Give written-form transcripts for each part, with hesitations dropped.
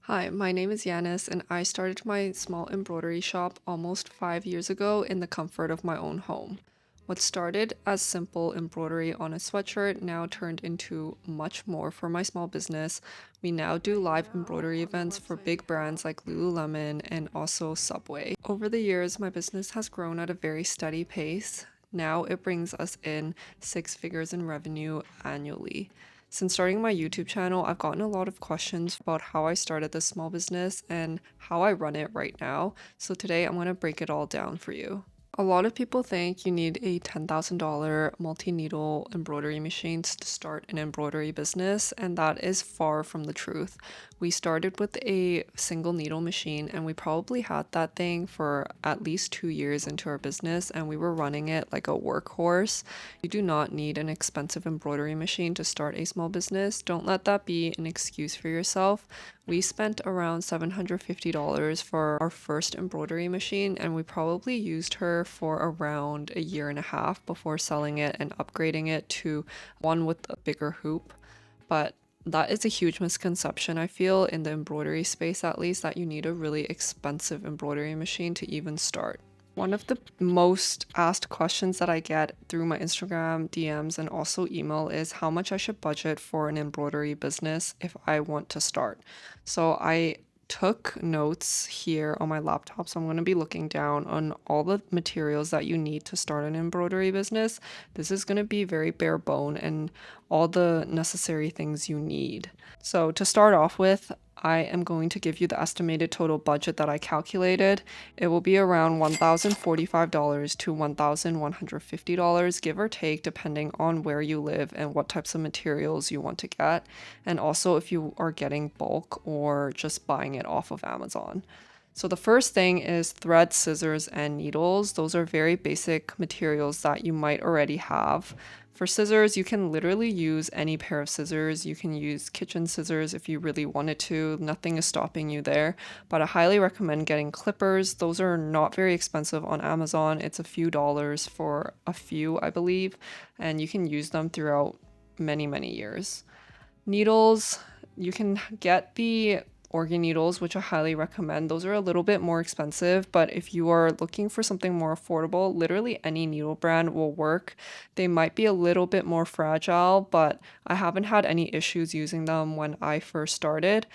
Hi, my name is Yanis, and I started my small embroidery shop almost 5 years ago in the comfort of my own home. What started as simple embroidery on a sweatshirt now turned into much more for my small business. We now do live embroidery events for big brands like Lululemon and also Subway. Over the years, my business has grown at a very steady pace. Now it brings us in six figures in revenue annually. Since starting my YouTube channel, I've gotten a lot of questions about how I started this small business and how I run it right now. So today I'm going to break it all down for you. A lot of people think you need a $10,000 multi-needle embroidery machine to start an embroidery business, and that is far from the truth. We started with a single needle machine, and we probably had that thing for at least 2 years into our business, and we were running it like a workhorse. You do not need an expensive embroidery machine to start a small business. Don't let that be an excuse for yourself. We spent around $750 for our first embroidery machine, and we probably used her for around a year and a half before selling it and upgrading it to one with a bigger hoop. But that is a huge misconception, I feel, in the embroidery space at least, that you need a really expensive embroidery machine to even start. One of the most asked questions that I get through my Instagram DMs and also email is how much I should budget for an embroidery business if I want to start. So I took notes here on my laptop. So I'm going to be looking down on all the materials that you need to start an embroidery business. This is going to be very bare bone and all the necessary things you need. So to start off with, I am going to give you the estimated total budget that I calculated. It will be around $1,045 to $1,150, give or take, depending on where you live and what types of materials you want to get, and also if you are getting bulk or just buying it off of Amazon. So the first thing is thread, scissors, and needles. Those are very basic materials that you might already have. For scissors, you can literally use any pair of scissors. You can use kitchen scissors if you really wanted to. Nothing is stopping you there. But I highly recommend getting clippers. Those are not very expensive on Amazon. It's a few dollars for a few, I believe, and you can use them throughout many, many years. Needles, you can get the organ needles, which I highly recommend. Those are a little bit more expensive, but if you are looking for something more affordable, literally any needle brand will work. They might be a little bit more fragile, but I haven't had any issues using them when I first started.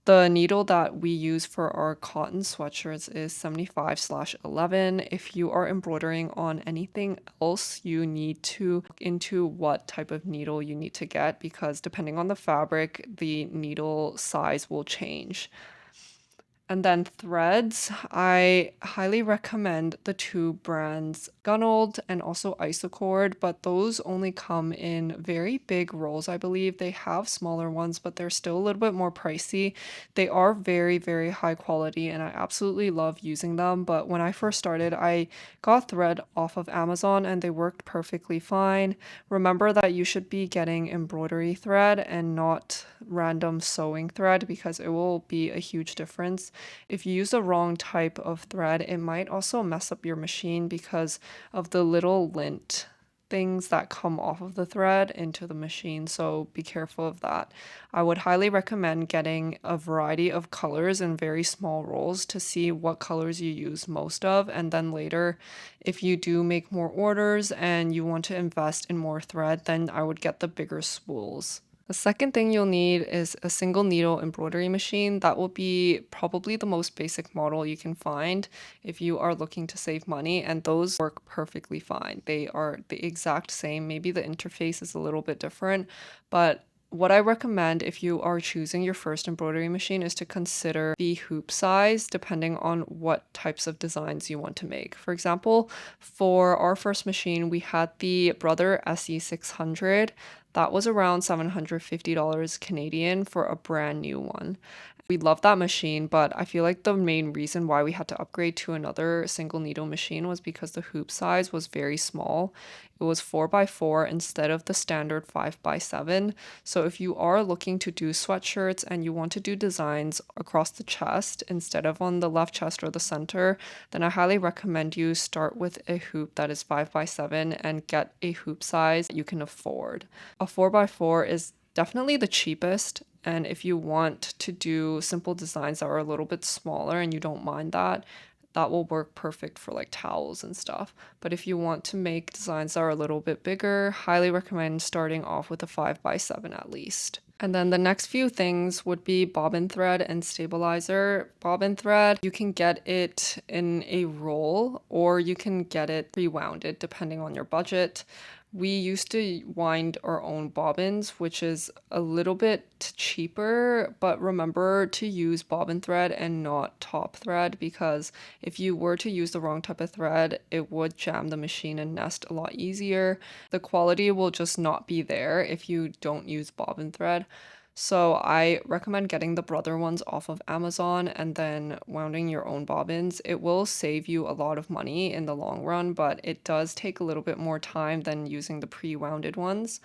The needle that we use for our cotton sweatshirts is 75/11. If you are embroidering on anything else, you need to look into what type of needle you need to get because depending on the fabric, the needle size will change. And then threads, I highly recommend the two brands Gunold and also Isocord, but those only come in very big rolls, I believe. They have smaller ones, but they're still a little bit more pricey. They are very, very high quality, and I absolutely love using them. But when I first started, I got thread off of Amazon and they worked perfectly fine. Remember that you should be getting embroidery thread and not random sewing thread because it will be a huge difference. If you use the wrong type of thread, it might also mess up your machine because of the little lint things that come off of the thread into the machine, so be careful of that. I would highly recommend getting a variety of colors in very small rolls to see what colors you use most of, and then later, if you do make more orders and you want to invest in more thread, then I would get the bigger spools. The second thing you'll need is a single needle embroidery machine. That will be probably the most basic model you can find if you are looking to save money, and those work perfectly fine. They are the exact same. Maybe the interface is a little bit different, but what I recommend if you are choosing your first embroidery machine is to consider the hoop size depending on what types of designs you want to make. For example, for our first machine, we had the Brother SE600. That was around $750 Canadian for a brand new one. We love that machine, but I feel like the main reason why we had to upgrade to another single needle machine was because the hoop size was very small. It was 4x4 instead of the standard 5x7. So if you are looking to do sweatshirts and you want to do designs across the chest instead of on the left chest or the center, then I highly recommend you start with a hoop that is 5x7 and get a hoop size you can afford. A 4x4 is definitely the cheapest And if you want to do simple designs that are a little bit smaller and you don't mind that, that will work perfect for like towels and stuff. But if you want to make designs that are a little bit bigger, highly recommend starting off with a 5x7 at least. And then the next few things would be bobbin thread and stabilizer. Bobbin thread, you can get it in a roll or you can get it pre-wounded depending on your budget. We used to wind our own bobbins, which is a little bit cheaper, but remember to use bobbin thread and not top thread, because if you were to use the wrong type of thread, it would jam the machine and nest a lot easier. The quality will just not be there if you don't use bobbin thread. So I recommend getting the brother ones off of Amazon and then wounding your own bobbins. It will save you a lot of money in the long run, but it does take a little bit more time than using the pre-wounded ones.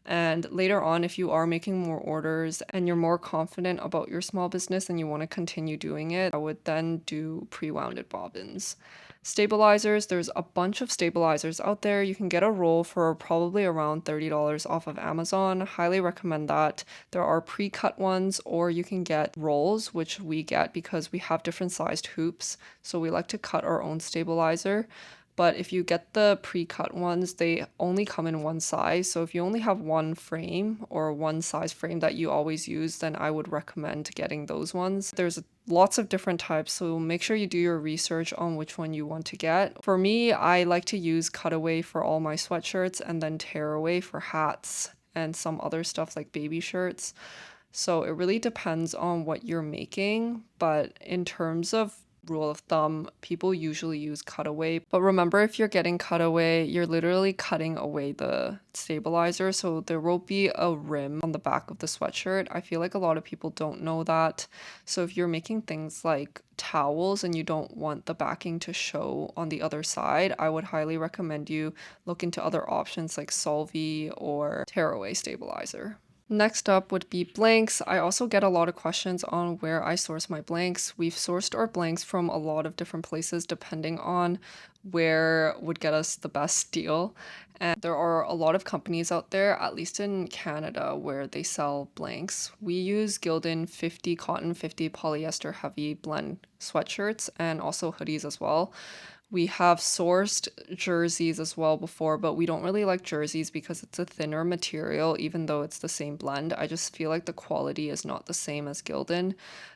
And later on, if you are making more orders and you're more confident about your small business and you want to continue doing it, I would then do pre-wounded bobbins. Stabilizers, there's a bunch of stabilizers out there. You can get a roll for probably around $30 off of Amazon. Highly recommend that. There are pre-cut ones, or you can get rolls, which we get because we have different sized hoops. So we like to cut our own stabilizer. But if you get the pre-cut ones, they only come in one size. So if you only have one frame or one size frame that you always use, then I would recommend getting those ones. There's lots of different types, so make sure you do your research on which one you want to get. For me, I like to use cutaway for all my sweatshirts and then tearaway for hats and some other stuff like baby shirts. So it really depends on what you're making, but in terms of rule of thumb, people usually use cutaway. But remember, if you're getting cutaway, you're literally cutting away the stabilizer, so there will be a rim on the back of the sweatshirt. I feel like a lot of people don't know that. So if you're making things like towels and you don't want the backing to show on the other side, I would highly recommend you look into other options like Subbie or tearaway stabilizer. Next up would be blanks. I also get a lot of questions on where I source my blanks. We've sourced our blanks from a lot of different places depending on where would get us the best deal. And there are a lot of companies out there, at least in Canada, where they sell blanks. We use Gildan 50 cotton, 50 polyester heavy blend sweatshirts and also hoodies as well. We have sourced jerseys as well before, but we don't really like jerseys because it's a thinner material, even though it's the same blend. I just feel like the quality is not the same as Gildan.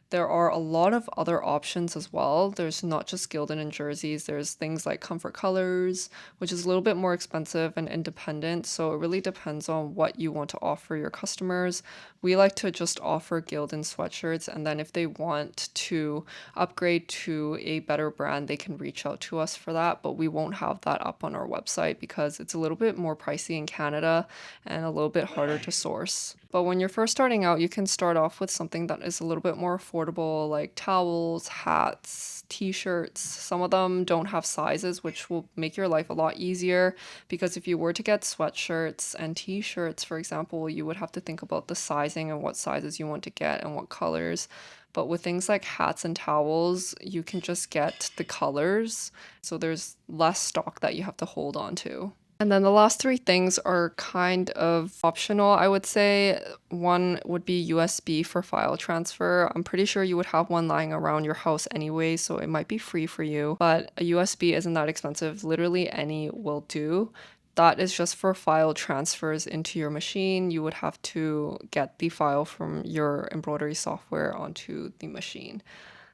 There are a lot of other options as well. There's not just Gildan and jerseys. There's things like Comfort Colors, which is a little bit more expensive and independent. So it really depends on what you want to offer your customers. We like to just offer Gildan sweatshirts, and then if they want to upgrade to a better brand, they can reach out to us for that. But we won't have that up on our website because it's a little bit more pricey in Canada and a little bit harder to source. But when you're first starting out, you can start off with something that is a little bit more affordable, like towels, hats, t-shirts. Some of them don't have sizes, which will make your life a lot easier, because if you were to get sweatshirts and t-shirts, for example, you would have to think about the sizing and what sizes you want to get and what colors. But with things like hats and towels, you can just get the colors. So there's less stock that you have to hold on to. And then the last three things are kind of optional, I would say. One would be USB for file transfer. I'm pretty sure you would have one lying around your house anyway, so it might be free for you. But a USB isn't that expensive. Literally any will do. That is just for file transfers into your machine. You would have to get the file from your embroidery software onto the machine.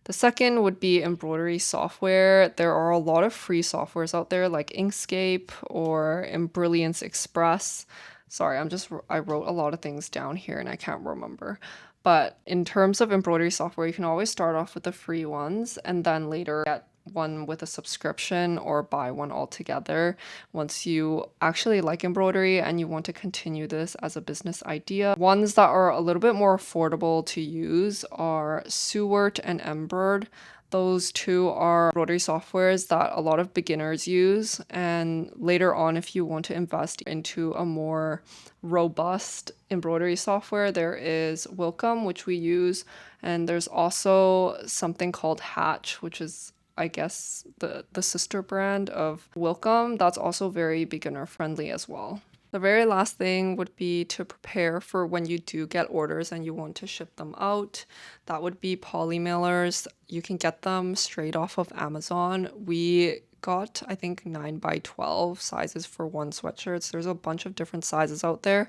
The second would be embroidery software. There are a lot of free softwares out there like Inkscape or Brilliance Express. Sorry, I wrote a lot of things down here and I can't remember. But in terms of embroidery software, you can always start off with the free ones and then later get one with a subscription or buy one altogether once you actually like embroidery and you want to continue this as a business idea. Ones that are a little bit more affordable to use are Sewert and Embroid. Those two are embroidery softwares that a lot of beginners use, and later on, if you want to invest into a more robust embroidery software, there is Wilcom, which we use, and there's also something called Hatch, which is, I guess, the sister brand of Wilcom. That's also very beginner friendly as well. The very last thing would be to prepare for when you do get orders and you want to ship them out. That would be poly mailers. You can get them straight off of Amazon. We got, I think, 9 by 12 sizes for one sweatshirt. There's a bunch of different sizes out there,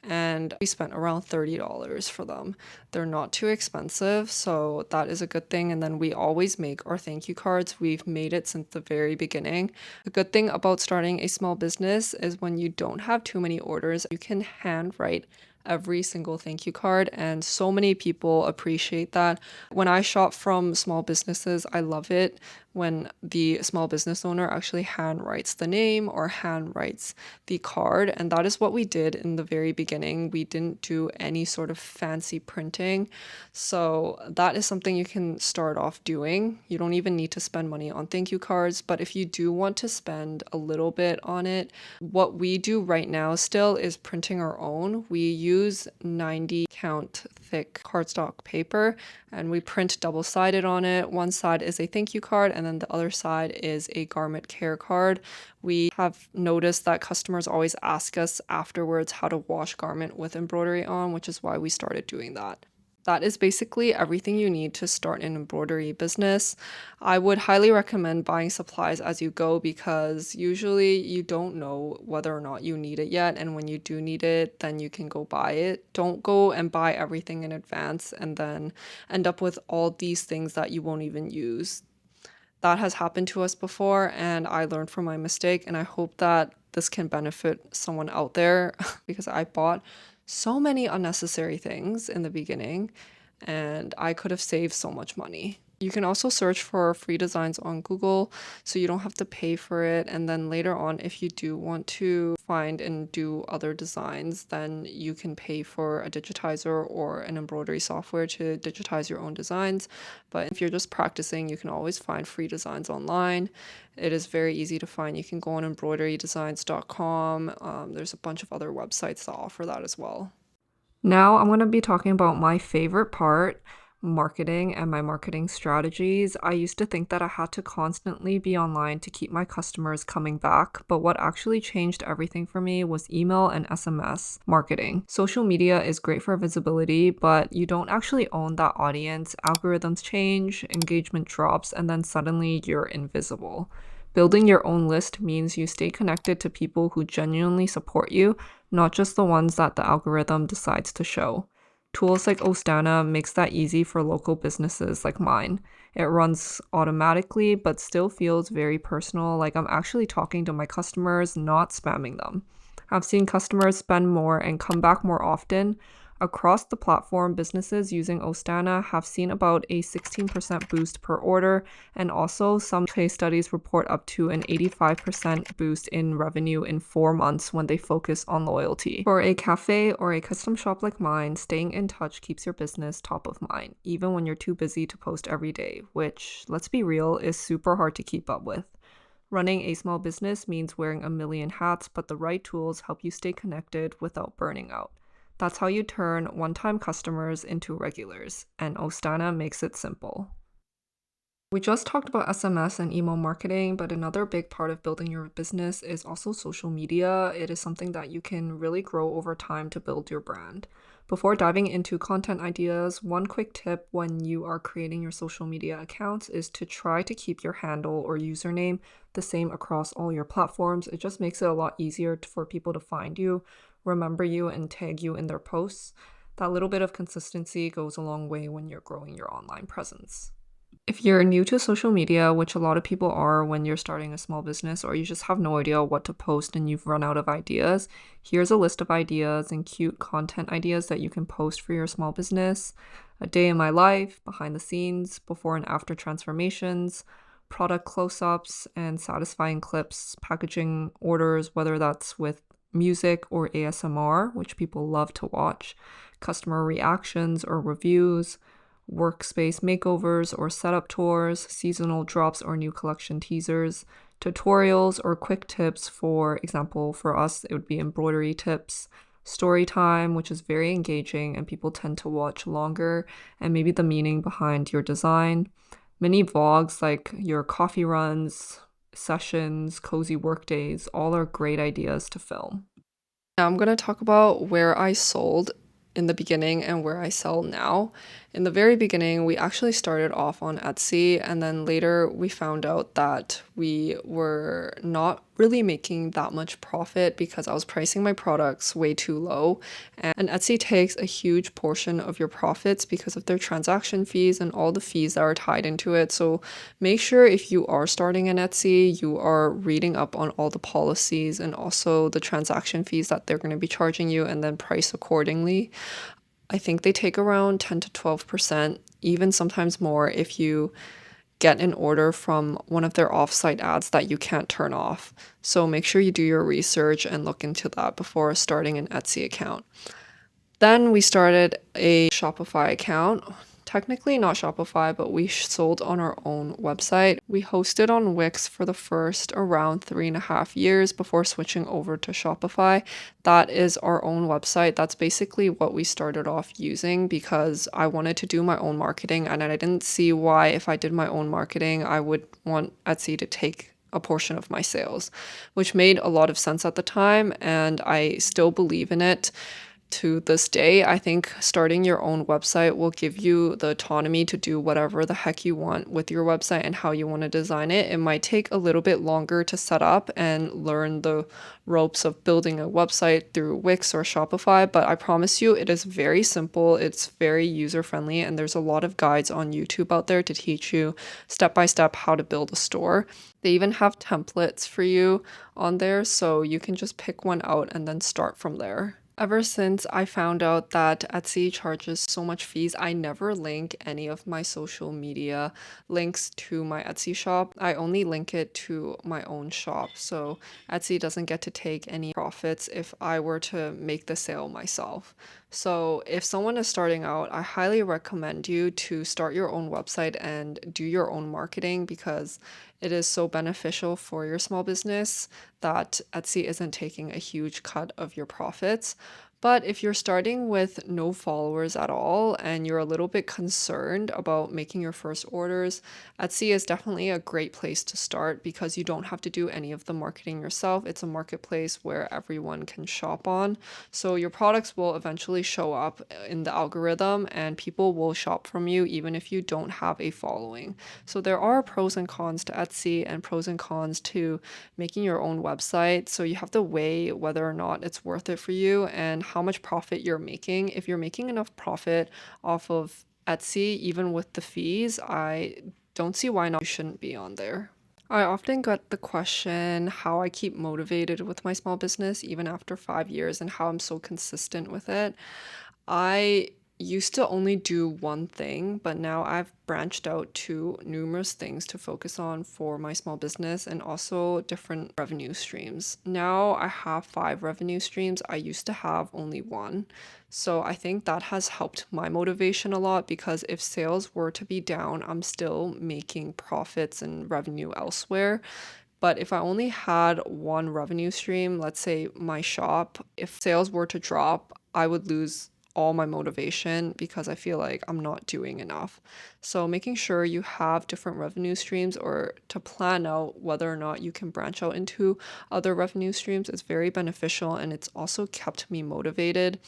and we spent around $30 for them. They're not too expensive, so that is a good thing. And then we always make our thank you cards. We've made it since the very beginning. The good thing about starting a small business is when you don't have too many orders, you can handwrite every single thank you card, and so many people appreciate that. When I shop from small businesses, I love it when the small business owner actually handwrites the name or handwrites the card, and that is what we did in the very beginning. We didn't do any sort of fancy printing, so that is something you can start off doing. You don't even need to spend money on thank you cards, but if you do want to spend a little bit on it, what we do right now still is printing our own. We use 90 count thick cardstock paper, and we print double-sided on it. One side is a thank you card, and then the other side is a garment care card. We have noticed that customers always ask us afterwards how to wash garment with embroidery on, which is why we started doing that. That is basically everything you need to start an embroidery business. I would highly recommend buying supplies as you go because usually you don't know whether or not you need it yet. And when you do need it, then you can go buy it. Don't go and buy everything in advance and then end up with all these things that you won't even use. That has happened to us before, and I learned from my mistake. And I hope that this can benefit someone out there because I bought so many unnecessary things in the beginning and I could have saved so much money. You can also search for free designs on Google so you don't have to pay for it. And then later on, if you do want to find and do other designs, then you can pay for a digitizer or an embroidery software to digitize your own designs. But if you're just practicing, you can always find free designs online. It is very easy to find. You can go on embroiderydesigns.com. There's a bunch of other websites that offer that as well. Now I'm going to be talking about my favorite part, marketing and my marketing strategies. I used to think that I had to constantly be online to keep my customers coming back, but what actually changed everything for me was email and SMS marketing. Social media is great for visibility, but you don't actually own that audience. Algorithms change, engagement drops, and then suddenly you're invisible. Building your own list means you stay connected to people who genuinely support you, not just the ones that the algorithm decides to show. Tools like Ostana makes that easy for local businesses like mine. It runs automatically, but still feels very personal, like I'm actually talking to my customers, not spamming them. I've seen customers spend more and come back more often. Across the platform, businesses using Ostana have seen about a 16% boost per order, and also some case studies report up to an 85% boost in revenue in 4 months when they focus on loyalty. For a cafe or a custom shop like mine, staying in touch keeps your business top of mind, even when you're too busy to post every day, which, let's be real, is super hard to keep up with. Running a small business means wearing a million hats, but the right tools help you stay connected without burning out. That's how you turn one-time customers into regulars, and Ostana makes it simple. We just talked about SMS and email marketing, but another big part of building your business is also social media. It is something that you can really grow over time to build your brand. Before diving into content ideas, one quick tip when you are creating your social media accounts is to try to keep your handle or username the same across all your platforms. It just makes it a lot easier for people to find you, remember you, and tag you in their posts. That little bit of consistency goes a long way when you're growing your online presence. If you're new to social media, which a lot of people are when you're starting a small business, or you just have no idea what to post and you've run out of ideas, here's a list of ideas and cute content ideas that you can post for your small business. A day in my life, behind the scenes, before and after transformations, product close-ups and satisfying clips, packaging orders, whether that's with music or ASMR, which people love to watch, customer reactions or reviews, workspace makeovers or setup tours, seasonal drops or new collection teasers, tutorials or quick tips. For example, for us, it would be embroidery tips, story time, which is very engaging and people tend to watch longer, and maybe the meaning behind your design. Mini vlogs like your coffee runs, sessions, cozy work days, all are great ideas to film. Now I'm going to talk about where I sold in the beginning and where I sell now. In the very beginning, we actually started off on Etsy, and then later we found out that we were not really making that much profit because I was pricing my products way too low. And Etsy takes a huge portion of your profits because of their transaction fees and all the fees that are tied into it. So make sure if you are starting an Etsy, you are reading up on all the policies and also the transaction fees that they're going to be charging you, and then price accordingly. I think they take around 10 to 12%, even sometimes more if you get an order from one of their offsite ads that you can't turn off. So make sure you do your research and look into that before starting an Etsy account. Then we started a Shopify account. Technically not Shopify, but we sold on our own website. We hosted on Wix for the first around 3.5 years before switching over to Shopify. That is our own website. That's basically what we started off using because I wanted to do my own marketing, and I didn't see why, if I did my own marketing, I would want Etsy to take a portion of my sales, which made a lot of sense at the time, and I still believe in it to this day. I think starting your own website will give you the autonomy to do whatever the heck you want with your website and how you want to design it. It might take a little bit longer to set up and learn the ropes of building a website through Wix or Shopify, but I promise you it is very simple. It's very user friendly, and there's a lot of guides on YouTube out there to teach you step by step how to build a store. They even have templates for you on there, so you can just pick one out and then start from there. Ever since I found out that Etsy charges so much fees, I never link any of my social media links to my Etsy shop. I only link it to my own shop. So Etsy doesn't get to take any profits if I were to make the sale myself. So if someone is starting out, I highly recommend you to start your own website and do your own marketing because it is so beneficial for your small business that Etsy isn't taking a huge cut of your profits. But if you're starting with no followers at all and you're a little bit concerned about making your first orders, Etsy is definitely a great place to start because you don't have to do any of the marketing yourself. It's a marketplace where everyone can shop on. So your products will eventually show up in the algorithm and people will shop from you even if you don't have a following. So there are pros and cons to Etsy and pros and cons to making your own website. So you have to weigh whether or not it's worth it for you and how much profit you're making. If you're making enough profit off of Etsy, even with the fees, I don't see why not you shouldn't be on there. I often get the question how I keep motivated with my small business even after 5 years and how I'm so consistent with it. I used to only do one thing, but now I've branched out to numerous things to focus on for my small business and also different revenue streams. Now I have 5 revenue streams. I used to have only one. So I think that has helped my motivation a lot because if sales were to be down, I'm still making profits and revenue elsewhere. But if I only had one revenue stream, let's say my shop, if sales were to drop, I would lose all my motivation because I feel like I'm not doing enough. So making sure you have different revenue streams or to plan out whether or not you can branch out into other revenue streams is very beneficial, and it's also kept me motivated.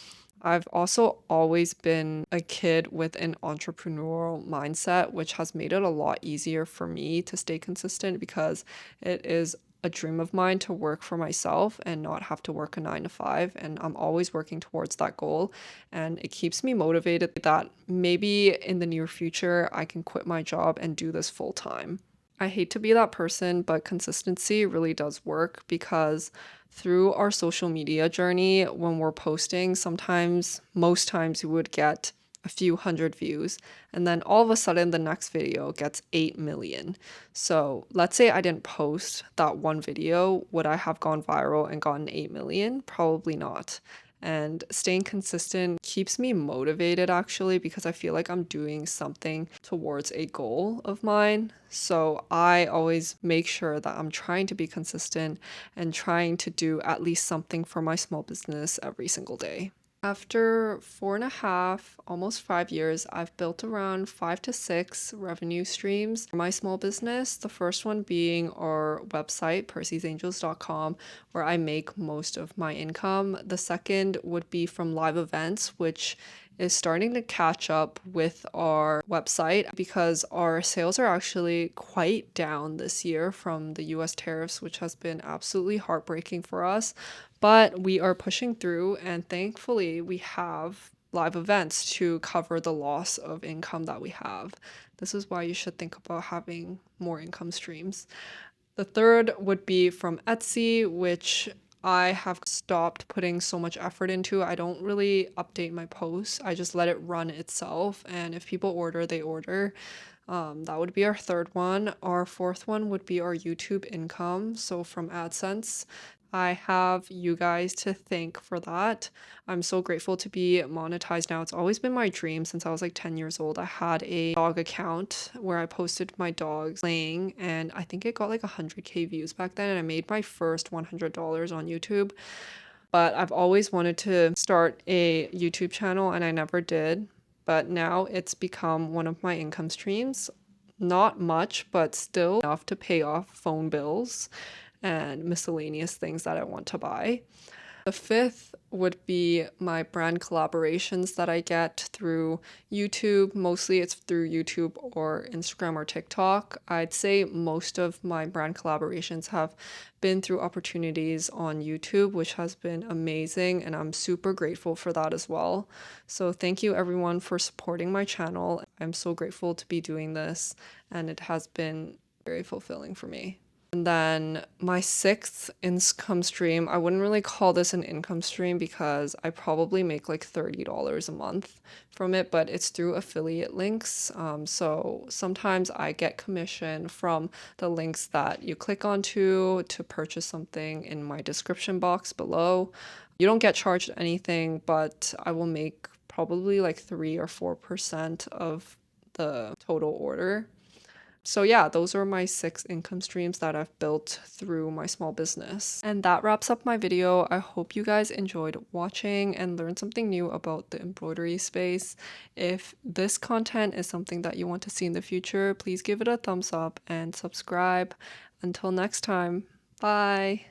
I've also always been a kid with an entrepreneurial mindset, which has made it a lot easier for me to stay consistent because it is a dream of mine to work for myself and not have to work a 9 to 5. And I'm always working towards that goal. And it keeps me motivated that maybe in the near future, I can quit my job and do this full time. I hate to be that person, but consistency really does work because through our social media journey, when we're posting, sometimes, most times, we would get a few hundred views, and then all of a sudden, the next video gets 8 million. So let's say I didn't post that one video, would I have gone viral and gotten 8 million? Probably not. And staying consistent keeps me motivated actually because I feel like I'm doing something towards a goal of mine. So I always make sure that I'm trying to be consistent and trying to do at least something for my small business every single day. After 4.5, almost 5 years, I've built around 5 to 6 revenue streams for my small business. The first one being our website, percysangels.com, where I make most of my income. The second would be from live events, which is starting to catch up with our website because our sales are actually quite down this year from the US tariffs, which has been absolutely heartbreaking for us. But we are pushing through, and thankfully, we have live events to cover the loss of income that we have. This is why you should think about having more income streams. The third would be from Etsy, which I have stopped putting so much effort into. I don't really update my posts, I just let it run itself. And if people order, they order. That would be our third one. Our fourth one would be our YouTube income. So from AdSense, I have you guys to thank for that. I'm so grateful to be monetized now. It's always been my dream since I was like 10 years old. I had a dog account where I posted my dogs playing, and I think it got like 100K views back then. And I made my first $100 on YouTube. But I've always wanted to start a YouTube channel and I never did. But now it's become one of my income streams. Not much, but still enough to pay off phone bills and miscellaneous things that I want to buy. The fifth would be my brand collaborations that I get through YouTube. Mostly it's through YouTube or Instagram or TikTok. I'd say most of my brand collaborations have been through opportunities on YouTube, which has been amazing, and I'm super grateful for that as well. So thank you everyone for supporting my channel. I'm so grateful to be doing this, and it has been very fulfilling for me. And then my sixth income stream, I wouldn't really call this an income stream because I probably make like $30 a month from it, but it's through affiliate links. So sometimes I get commission from the links that you click onto to purchase something in my description box below. You don't get charged anything, but I will make probably like 3 or 4% of the total order. So yeah, those are my 6 income streams that I've built through my small business. And that wraps up my video. I hope you guys enjoyed watching and learned something new about the embroidery space. If this content is something that you want to see in the future, please give it a thumbs up and subscribe. Until next time, bye!